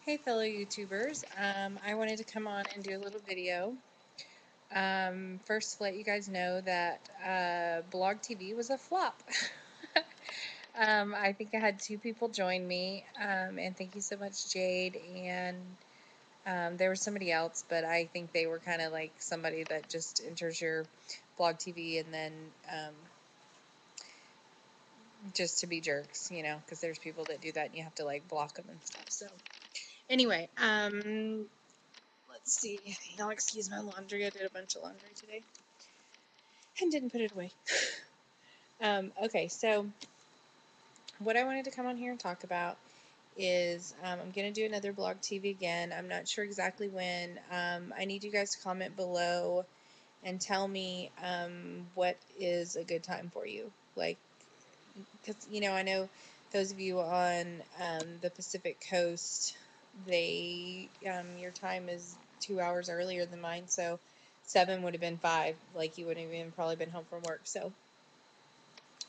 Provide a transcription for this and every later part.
Hey fellow YouTubers, I wanted to come on and do a little video. First to let you guys know that Blog TV was a flop. I think I had 2 people join me, and thank you so much, Jade, and there was somebody else, but I think they were kind of like somebody that just enters your Blog TV and then just to be jerks, because there's people that do that and you have to like block them and stuff. So anyway, let's see. Y'all excuse my laundry. I did a bunch of laundry today and didn't put it away. Okay, so what I wanted to come on here and talk about is I'm going to do another Blog TV again. I'm not sure exactly when. I need you guys to comment below and tell me what is a good time for you. Like, because, I know those of you on the Pacific Coast, your time is 2 hours earlier than mine, so 7 would have been 5, like you wouldn't have even probably been home from work. So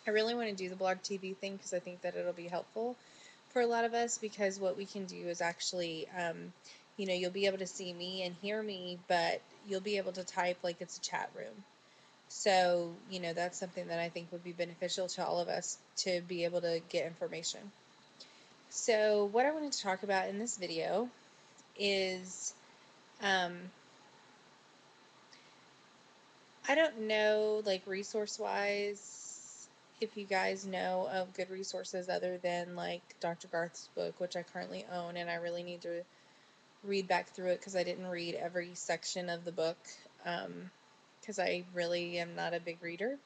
I really want to do the Blog TV thing because I think that it'll be helpful for a lot of us, because what we can do is actually, you'll be able to see me and hear me, but you'll be able to type like it's a chat room. So, that's something that I think would be beneficial to all of us to be able to get information. So, what I wanted to talk about in this video is I don't know, like resource-wise, if you guys know of good resources other than like Dr. Garth's book, which I currently own, and I really need to read back through it because I didn't read every section of the book because I really am not a big reader.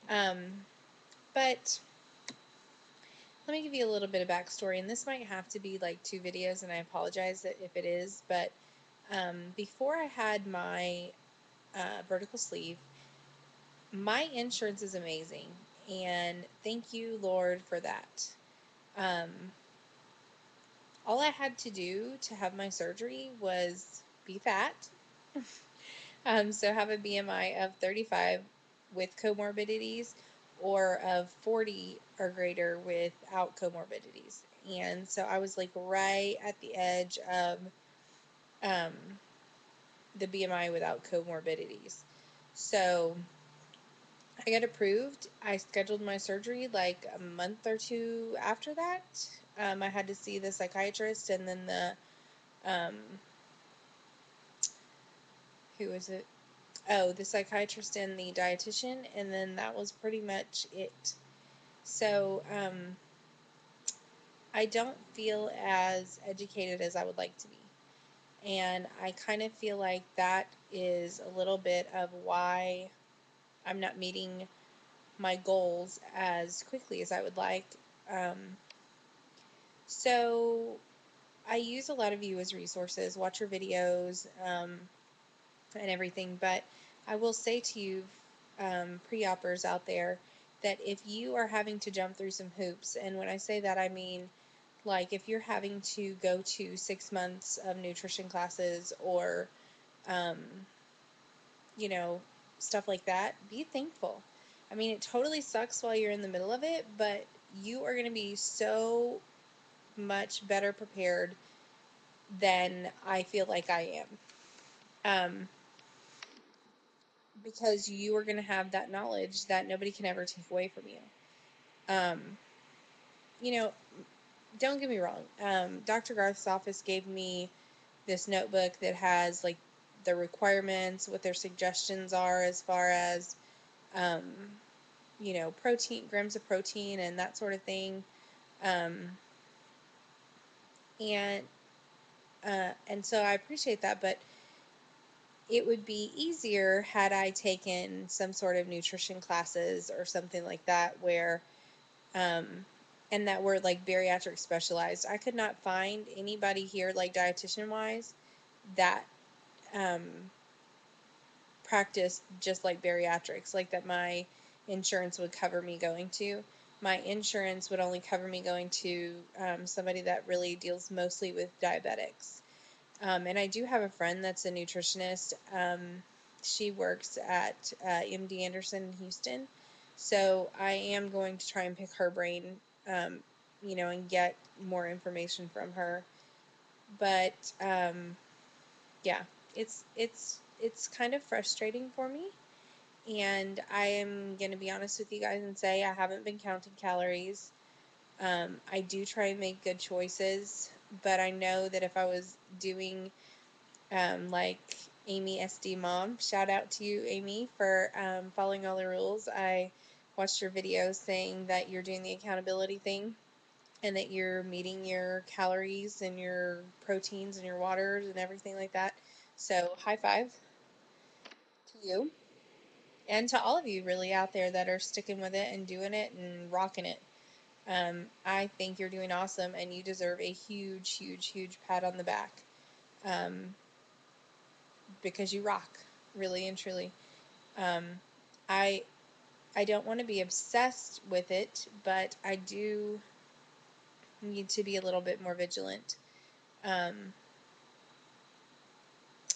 But let me give you a little bit of backstory, and this might have to be like 2 videos, and I apologize if it is, but before I had my vertical sleeve, my insurance is amazing, and thank you, Lord, for that. Um, all I had to do to have my surgery was be fat, so have a BMI of 35 with comorbidities, or of 40 or greater without comorbidities. And so I was like right at the edge of um, the BMI without comorbidities. So I got approved. I scheduled my surgery like a month or 2 after that. I had to see the psychiatrist and then who was it? Oh, the psychiatrist and the dietitian, and then that was pretty much it. So, I don't feel as educated as I would like to be. And I kind of feel like that is a little bit of why I'm not meeting my goals as quickly as I would like. So I use a lot of you as resources, watch your videos, and everything, but I will say to you, pre-oppers out there, that if you are having to jump through some hoops, and when I say that, I mean, like, if you're having to go to 6 months of nutrition classes or, um, you know, stuff like that, be thankful. I mean, it totally sucks while you're in the middle of it, but you are going to be so much better prepared than I feel like I am. Because you are going to have that knowledge that nobody can ever take away from you. Um, you know, don't get me wrong. Dr. Garth's office gave me this notebook that has like the requirements, what their suggestions are as far as, um, protein, grams of protein, and that sort of thing. Um, and and so I appreciate that, but it would be easier had I taken some sort of nutrition classes or something like that where um, and that were like bariatric specialized. I could not find anybody here, like dietitian wise, that um, practiced just like bariatrics, like that my insurance would cover me going to. My insurance would only cover me going to somebody that really deals mostly with diabetics. And I do have a friend that's a nutritionist. She works at MD Anderson in Houston. So I am going to try and pick her brain, and get more information from her. But yeah, it's kind of frustrating for me. And I am going to be honest with you guys and say I haven't been counting calories. I do try and make good choices, but I know that if I was doing like Amy SD Mom, shout out to you, Amy, for following all the rules. I watched your videos saying that you're doing the accountability thing and that you're meeting your calories and your proteins and your waters and everything like that. So, high five to you and to all of you really out there that are sticking with it and doing it and rocking it. I think you're doing awesome and you deserve a huge, huge, huge pat on the back um, because you rock, really and truly. Um, I I don't want to be obsessed with it, but I do need to be a little bit more vigilant. Um,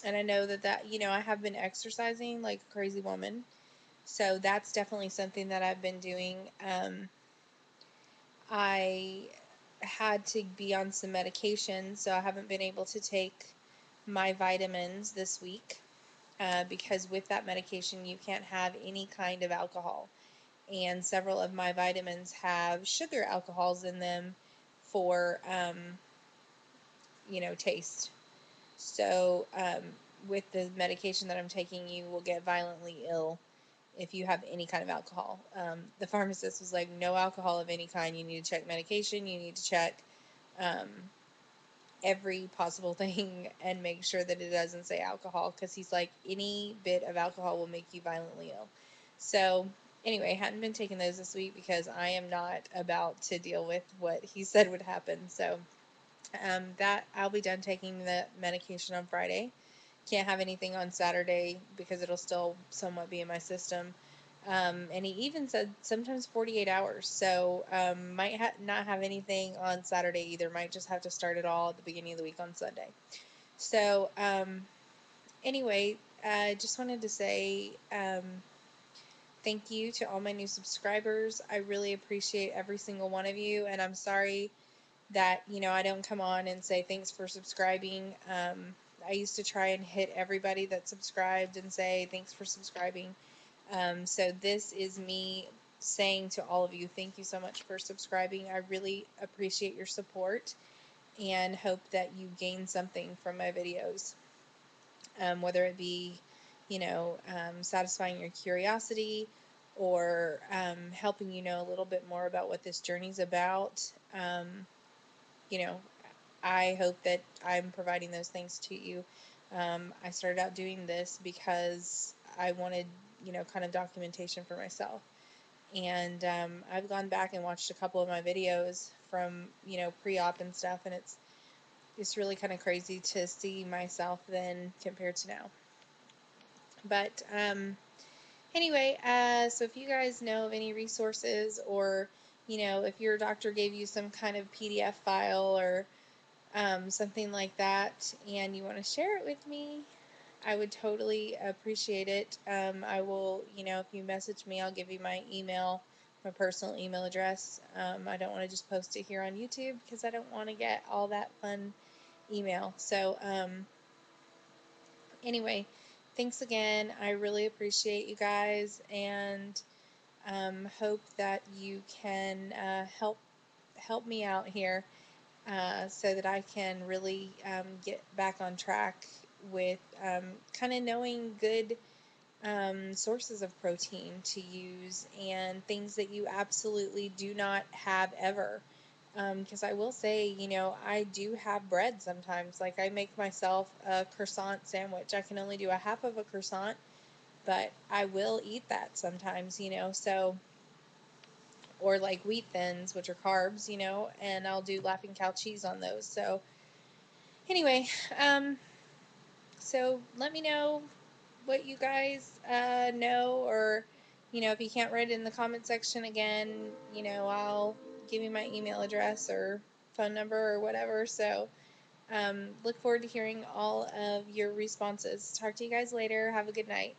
and I know that I have been exercising like a crazy woman. So that's definitely something that I've been doing. I had to be on some medication, so I haven't been able to take my vitamins this week because with that medication, you can't have any kind of alcohol. And several of my vitamins have sugar alcohols in them for, taste. So, with the medication that I'm taking, you will get violently ill if you have any kind of alcohol. The pharmacist was like, no alcohol of any kind. You need to check medication. You need to check um, every possible thing and make sure that it doesn't say alcohol because he's like, any bit of alcohol will make you violently ill. So, anyway, hadn't been taking those this week because I am not about to deal with what he said would happen. So, that I'll be done taking the medication on Friday. Can't have anything on Saturday because it'll still somewhat be in my system. And he even said sometimes 48 hours. So might not have anything on Saturday either. Might just have to start it all at the beginning of the week on Sunday. So anyway, I just wanted to say thank you to all my new subscribers. I really appreciate every single one of you. And I'm sorry that I don't come on and say thanks for subscribing. I used to try and hit everybody that subscribed and say thanks for subscribing. So this is me saying to all of you, thank you so much for subscribing. I really appreciate your support and hope that you gain something from my videos, whether it be satisfying your curiosity or helping you know a little bit more about what this journey's about. You know, I hope that I'm providing those things to you. I started out doing this because I wanted kind of documentation for myself. And I've gone back and watched a couple of my videos from pre-op and stuff, and it's really kind of crazy to see myself then compared to now. But anyway, so if you guys know of any resources or if your doctor gave you some kind of PDF file or something like that, and you want to share it with me, I would totally appreciate it. I will if you message me, I'll give you my email, my personal email address. I don't want to just post it here on YouTube because I don't want to get all that fun email. So, anyway, thanks again. I really appreciate you guys and hope that you can help me out here so that I can really get back on track with kind of knowing good sources of protein to use and things that you absolutely do not have ever. Because I will say I do have bread sometimes. Like I make myself a croissant sandwich. I can only do a half of a croissant, but I will eat that sometimes. So, or like wheat thins, which are carbs, and I'll do Laughing Cow cheese on those. So, anyway, so let me know what you guys know, or if you can't write it in the comment section again, I'll give you my email address or phone number or whatever. So, look forward to hearing all of your responses. Talk to you guys later. Have a good night.